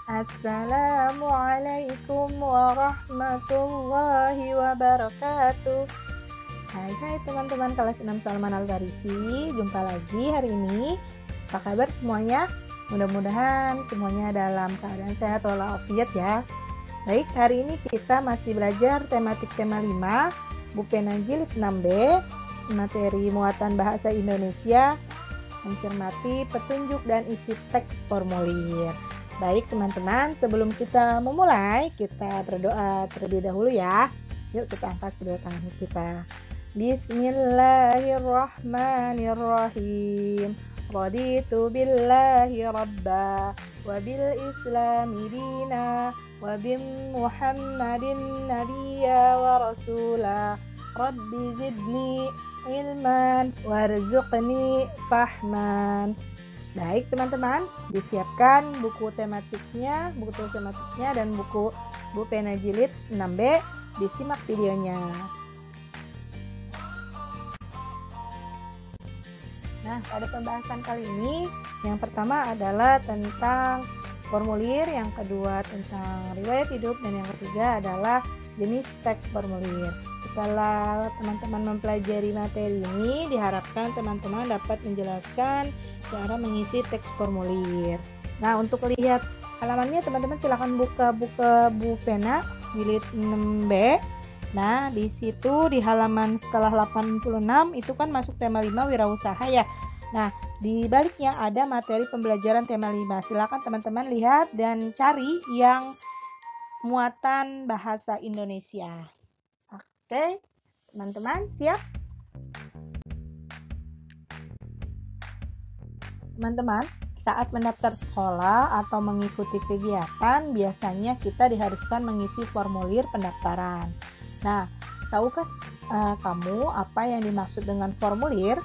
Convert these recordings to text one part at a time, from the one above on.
Assalamualaikum warahmatullahi wabarakatuh. Hai teman-teman kelas 6 Salman Al-Farisi. Jumpa lagi hari ini. Apa kabar semuanya? Mudah-mudahan semuanya dalam keadaan sehat walafiat ya. Baik, hari ini kita masih belajar tematik tema 5 Bupena Jilid 6B, materi muatan bahasa Indonesia, mencermati petunjuk dan isi teks formulir. Baik teman-teman, sebelum kita memulai, kita berdoa terlebih dahulu ya. Yuk kita angkat kedua tangan kita. Bismillahirrahmanirrahim. Raditu billahi rabba wa bil islami dina wa bim muhammadin nabiyya wa rasula. Rabbi zidni ilman warzuqni fahman. Baik teman-teman, disiapkan buku tematiknya dan buku Bupena Jilid 6B, disimak videonya. Nah, pada pembahasan kali ini, yang pertama adalah tentang formulir, yang kedua tentang riwayat hidup, dan yang ketiga adalah jenis teks formulir. Setelah teman-teman mempelajari materi ini, diharapkan teman-teman dapat menjelaskan cara mengisi teks formulir. Nah, untuk lihat halamannya teman-teman silakan buka Bupena Jilid 6B. Nah, di situ di halaman setelah 86 itu kan masuk tema 5 wirausaha ya. Nah, di baliknya ada materi pembelajaran tema 5. Silakan teman-teman lihat dan cari yang muatan bahasa Indonesia. Oke, teman-teman siap? Teman-teman, saat mendaftar sekolah atau mengikuti kegiatan, biasanya kita diharuskan mengisi formulir pendaftaran. Nah, tahukah kamu apa yang dimaksud dengan formulir?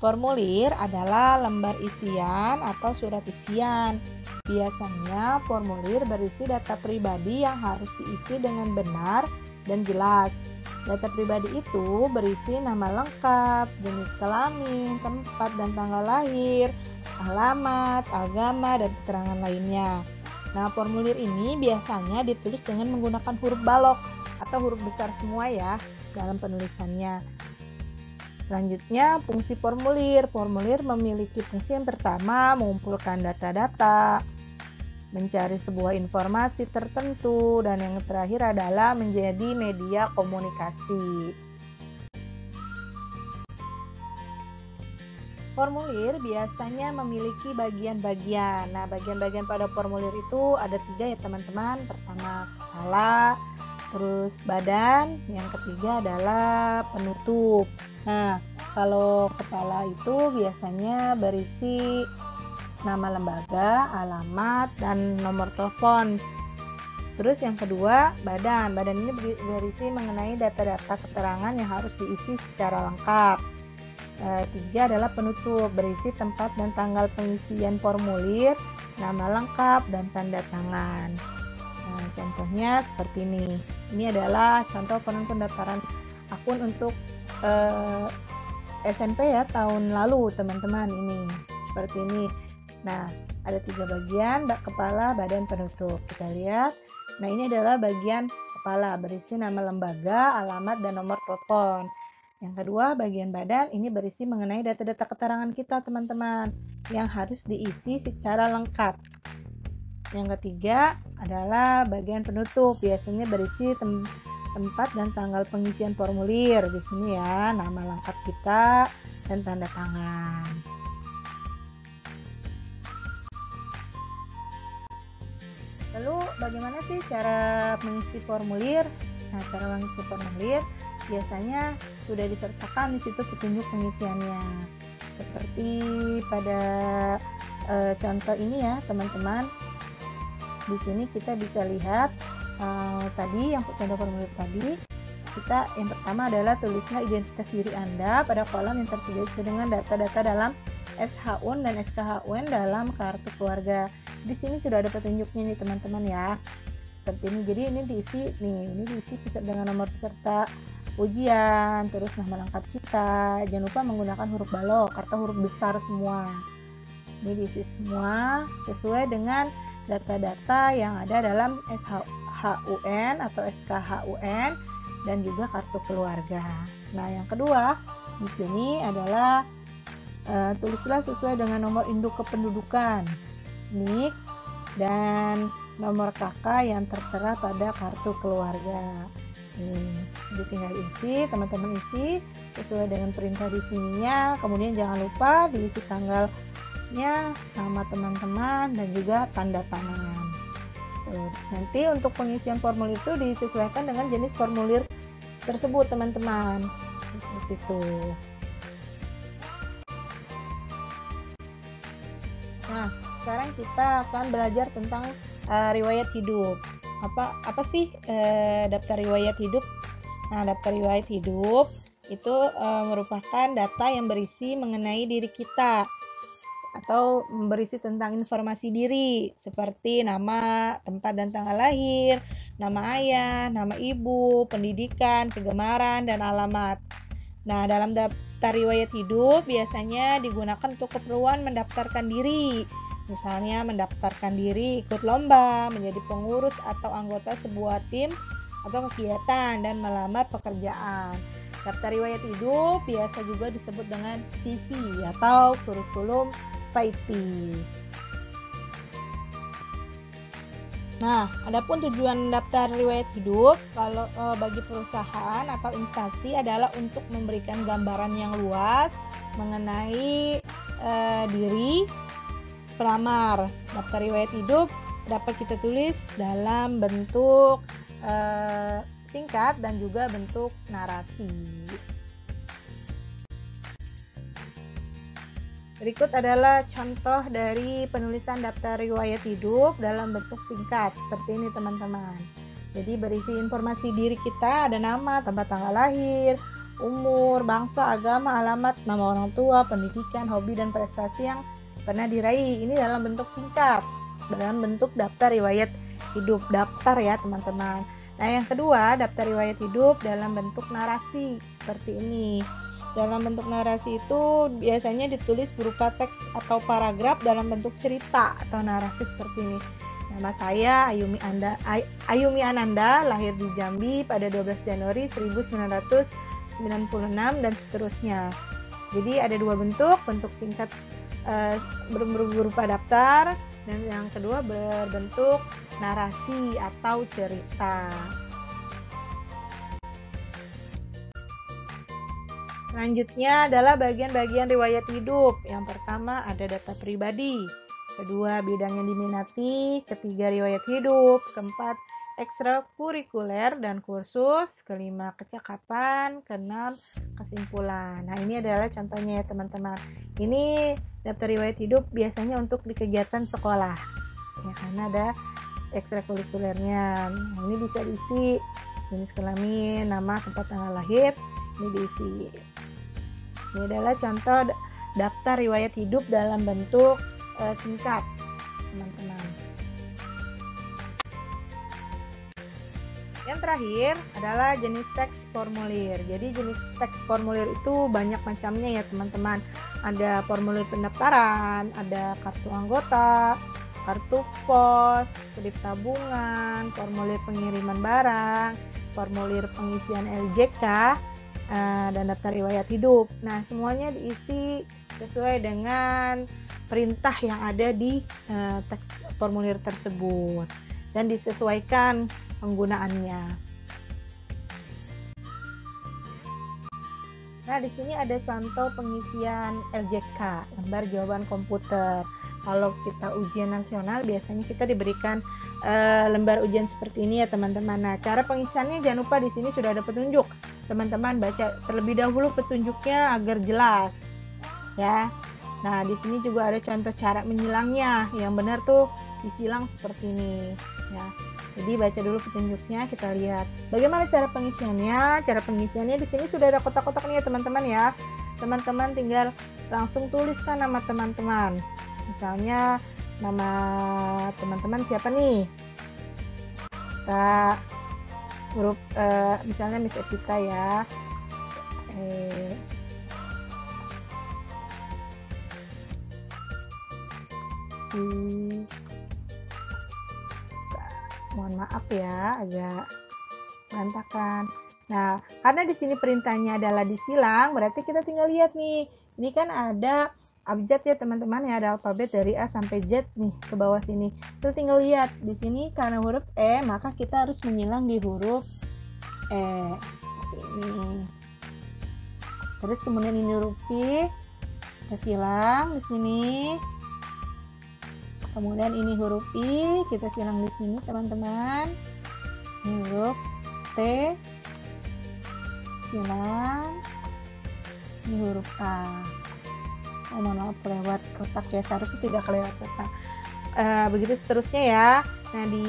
Formulir adalah lembar isian atau surat isian. Biasanya formulir berisi data pribadi yang harus diisi dengan benar dan jelas. Data pribadi itu berisi nama lengkap, jenis kelamin, tempat dan tanggal lahir, alamat, agama, dan keterangan lainnya. Nah, formulir ini biasanya ditulis dengan menggunakan huruf balok atau huruf besar semua ya dalam penulisannya. Selanjutnya, fungsi formulir. Formulir memiliki fungsi yang pertama, mengumpulkan data-data, mencari sebuah informasi tertentu, dan yang terakhir adalah menjadi media komunikasi. Formulir biasanya memiliki bagian-bagian. Nah, bagian-bagian pada formulir itu ada 3 ya teman-teman. Pertama, kepala, terus badan, yang ketiga adalah penutup. Nah, kalau kepala itu biasanya berisi nama lembaga, alamat, dan nomor telepon. Terus yang kedua, badan. Badan ini berisi mengenai data-data keterangan yang harus diisi secara lengkap. 3 adalah penutup, berisi tempat dan tanggal pengisian formulir, nama lengkap, dan tanda tangan. Nah, contohnya seperti ini. Ini adalah contoh pendaftaran akun untuk SMP ya tahun lalu teman-teman, ini seperti ini. Nah, ada 3 bagian, kepala, badan, penutup. Kita lihat. Nah, ini adalah bagian kepala, berisi nama lembaga, alamat, dan nomor telepon. Yang kedua, bagian badan, ini berisi mengenai data-data keterangan kita teman-teman yang harus diisi secara lengkap. Yang ketiga adalah bagian penutup, biasanya berisi tempat dan tanggal pengisian formulir. Di sini ya, nama lengkap kita dan tanda tangan. Lalu bagaimana sih cara mengisi formulir? Nah, cara mengisi formulir biasanya sudah disertakan di situ petunjuk pengisiannya. Seperti pada contoh ini ya, teman-teman. Di sini kita bisa lihat tadi yang contoh formulir tadi, kita yang pertama adalah tulislah identitas diri Anda pada kolom yang tersedia sesuai dengan data-data dalam SHUN dan SKHUN dalam kartu keluarga. Di sini sudah ada petunjuknya nih teman-teman ya. seperti ini. Jadi ini diisi dengan nomor peserta ujian, terus nama lengkap kita. Jangan lupa menggunakan huruf balok atau huruf besar semua. Ini diisi semua sesuai dengan data-data yang ada dalam SHUN atau SKHUN dan juga kartu keluarga. Nah, yang kedua di sini adalah tulislah sesuai dengan nomor induk kependudukan, NIK, dan nomor KK yang tertera pada kartu keluarga. Jadi tinggal isi, teman-teman isi sesuai dengan perintah di sininya. Kemudian jangan lupa diisi tanggalnya, nama teman-teman, dan juga tanda tangan. Nanti untuk pengisian formulir itu disesuaikan dengan jenis formulir tersebut, teman-teman. Seperti itu. Nah, sekarang kita akan belajar tentang riwayat hidup. Apa sih daftar riwayat hidup? Nah, daftar riwayat hidup itu merupakan data yang berisi mengenai diri kita atau berisi tentang informasi diri seperti nama, tempat dan tanggal lahir, nama ayah, nama ibu, pendidikan, kegemaran, dan alamat. Nah, dalam daftar riwayat hidup biasanya digunakan untuk keperluan mendaftarkan diri. Misalnya mendaftarkan diri ikut lomba, menjadi pengurus atau anggota sebuah tim atau kegiatan, dan melamar pekerjaan. Daftar riwayat hidup biasa juga disebut dengan CV atau kurikulum vitae. Nah, adapun tujuan daftar riwayat hidup kalau bagi perusahaan atau instansi adalah untuk memberikan gambaran yang luas mengenai diri pelamar. Daftar riwayat hidup dapat kita tulis dalam bentuk singkat dan juga bentuk narasi. Berikut adalah contoh dari penulisan daftar riwayat hidup dalam bentuk singkat seperti ini, teman-teman. Jadi berisi informasi diri kita, ada nama, tempat tanggal lahir, umur, bangsa, agama, alamat, nama orang tua, pendidikan, hobi, dan prestasi yang pernah diraih. Ini dalam bentuk singkat, dalam bentuk daftar riwayat hidup, daftar ya teman-teman. Nah, yang kedua, daftar riwayat hidup dalam bentuk narasi seperti ini. Dalam bentuk narasi itu biasanya ditulis berupa teks atau paragraf dalam bentuk cerita atau narasi seperti ini. Nama saya Ayumi Ananda, lahir di Jambi pada 12 Januari 1996 dan seterusnya. Jadi ada dua bentuk singkat berupa daftar, dan yang kedua berbentuk narasi atau cerita. Selanjutnya adalah bagian-bagian riwayat hidup. Yang pertama ada data pribadi, kedua bidang yang diminati, ketiga riwayat hidup, keempat ekstrakurikuler dan kursus, kelima kecakapan, keenam kesimpulan. Nah, ini adalah contohnya ya teman-teman. Ini daftar riwayat hidup biasanya untuk di kegiatan sekolah ya, karena ada ekstrakurikulernya. Nah, ini bisa diisi jenis kelamin, nama, tempat tanggal lahir, ini diisi. Ini adalah contoh daftar riwayat hidup dalam bentuk singkat, teman-teman. Yang terakhir adalah jenis teks formulir. Jadi jenis teks formulir itu banyak macamnya ya teman-teman. Ada formulir pendaftaran, ada kartu anggota, kartu pos, slip tabungan, formulir pengiriman barang, formulir pengisian LJK, dan daftar riwayat hidup. Nah, semuanya diisi sesuai dengan perintah yang ada di teks formulir tersebut dan disesuaikan penggunaannya. Nah, di sini ada contoh pengisian LJK, lembar jawaban komputer. Kalau kita ujian nasional biasanya kita diberikan lembar ujian seperti ini ya teman-teman. Nah, cara pengisiannya jangan lupa di sini sudah ada petunjuk. Teman-teman baca terlebih dahulu petunjuknya agar jelas ya. Nah, di sini juga ada contoh cara menyilangnya. Yang benar tuh disilang seperti ini ya. Jadi baca dulu petunjuknya, kita lihat bagaimana cara pengisiannya. Cara pengisiannya di sini sudah ada kotak-kotak nih ya teman-teman ya. Teman-teman tinggal langsung tuliskan nama teman-teman. Misalnya nama teman-teman siapa nih? Evita, huruf misalnya Miss Evita ya, mohon maaf ya agak berantakan. Nah, karena di sini perintahnya adalah disilang, berarti kita tinggal lihat nih. Ini kan ada abjad ya teman-teman, ya ada alfabet dari A sampai Z nih ke bawah sini. Kita tinggal lihat di sini karena huruf E, maka kita harus menyilang di huruf E seperti ini. Terus kemudian ini huruf P, kita silang di sini. Kemudian ini huruf I, kita silang di sini teman-teman. Ini huruf T, silang. Ini huruf A. Oh, mohon maaf lewat kotak ya, seharusnya tidak lewat kotak. Begitu seterusnya ya. Nah, di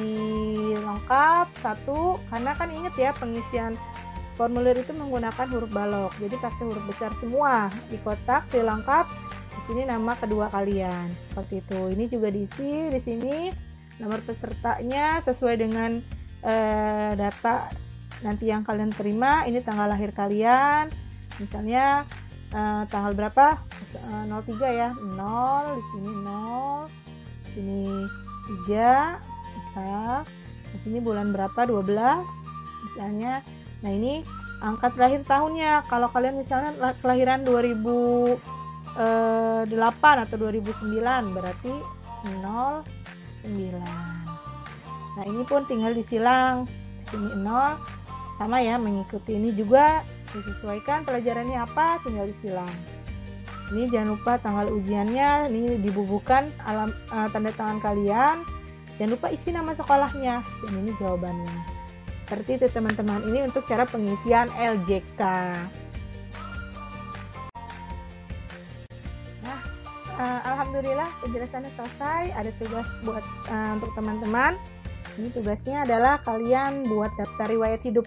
lengkap satu, karena kan ingat ya pengisian formulir itu menggunakan huruf balok, jadi pakai huruf besar semua. Di kotak di lengkap, di sini nama kedua kalian seperti itu. Ini juga diisi di sini nomor pesertanya sesuai dengan data nanti yang kalian terima. Ini tanggal lahir kalian, misalnya tanggal berapa, 03 ya, 0 di sini 0, di sini 3 misal, di sini bulan berapa, 12 misalnya. Nah, ini angka terakhir tahunnya. Kalau kalian misalnya kelahiran 2008 atau 2009 berarti 09. Nah, ini pun tinggal disilang di sini 0, sama ya, mengikuti ini juga disesuaikan pelajarannya apa, tinggal disilang. Ini jangan lupa tanggal ujiannya, ini dibubuhkan tanda tangan kalian. Jangan lupa isi nama sekolahnya dan ini jawabannya. Seperti itu teman-teman, ini untuk cara pengisian LJK. Nah, alhamdulillah penjelasannya selesai. Ada tugas buat untuk teman-teman. Ini tugasnya adalah kalian buat daftar riwayat hidup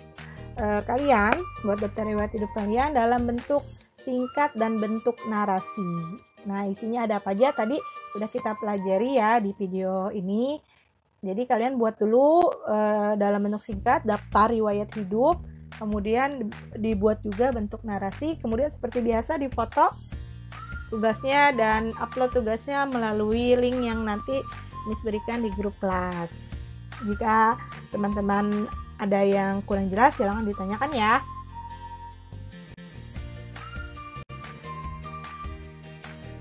kalian, buat daftar riwayat hidup kalian dalam bentuk singkat dan bentuk narasi. Nah, isinya ada apa aja tadi sudah kita pelajari ya di video ini. Jadi kalian buat dulu dalam bentuk singkat daftar riwayat hidup, kemudian dibuat juga bentuk narasi, kemudian seperti biasa difoto tugasnya dan upload tugasnya melalui link yang nanti Miss berikan di grup kelas. Jika teman-teman ada yang kurang jelas silahkan ditanyakan ya.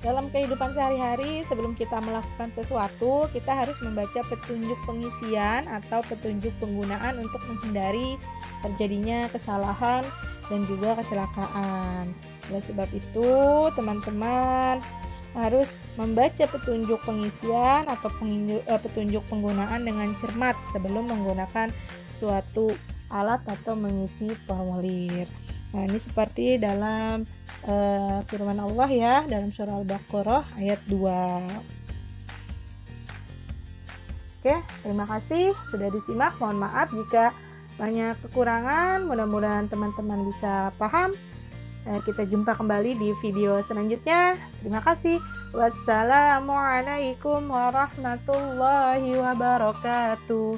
Dalam kehidupan sehari-hari, sebelum kita melakukan sesuatu, kita harus membaca petunjuk pengisian atau petunjuk penggunaan untuk menghindari terjadinya kesalahan dan juga kecelakaan. Oleh sebab itu, teman-teman harus membaca petunjuk pengisian atau petunjuk penggunaan dengan cermat sebelum menggunakan suatu alat atau mengisi formulir. Nah, ini seperti dalam firman Allah ya, dalam surah Al-Baqarah ayat 2. Oke, terima kasih sudah disimak. Mohon maaf jika banyak kekurangan. Mudah-mudahan teman-teman bisa paham. Kita jumpa kembali di video selanjutnya. Terima kasih. Wassalamualaikum warahmatullahi wabarakatuh.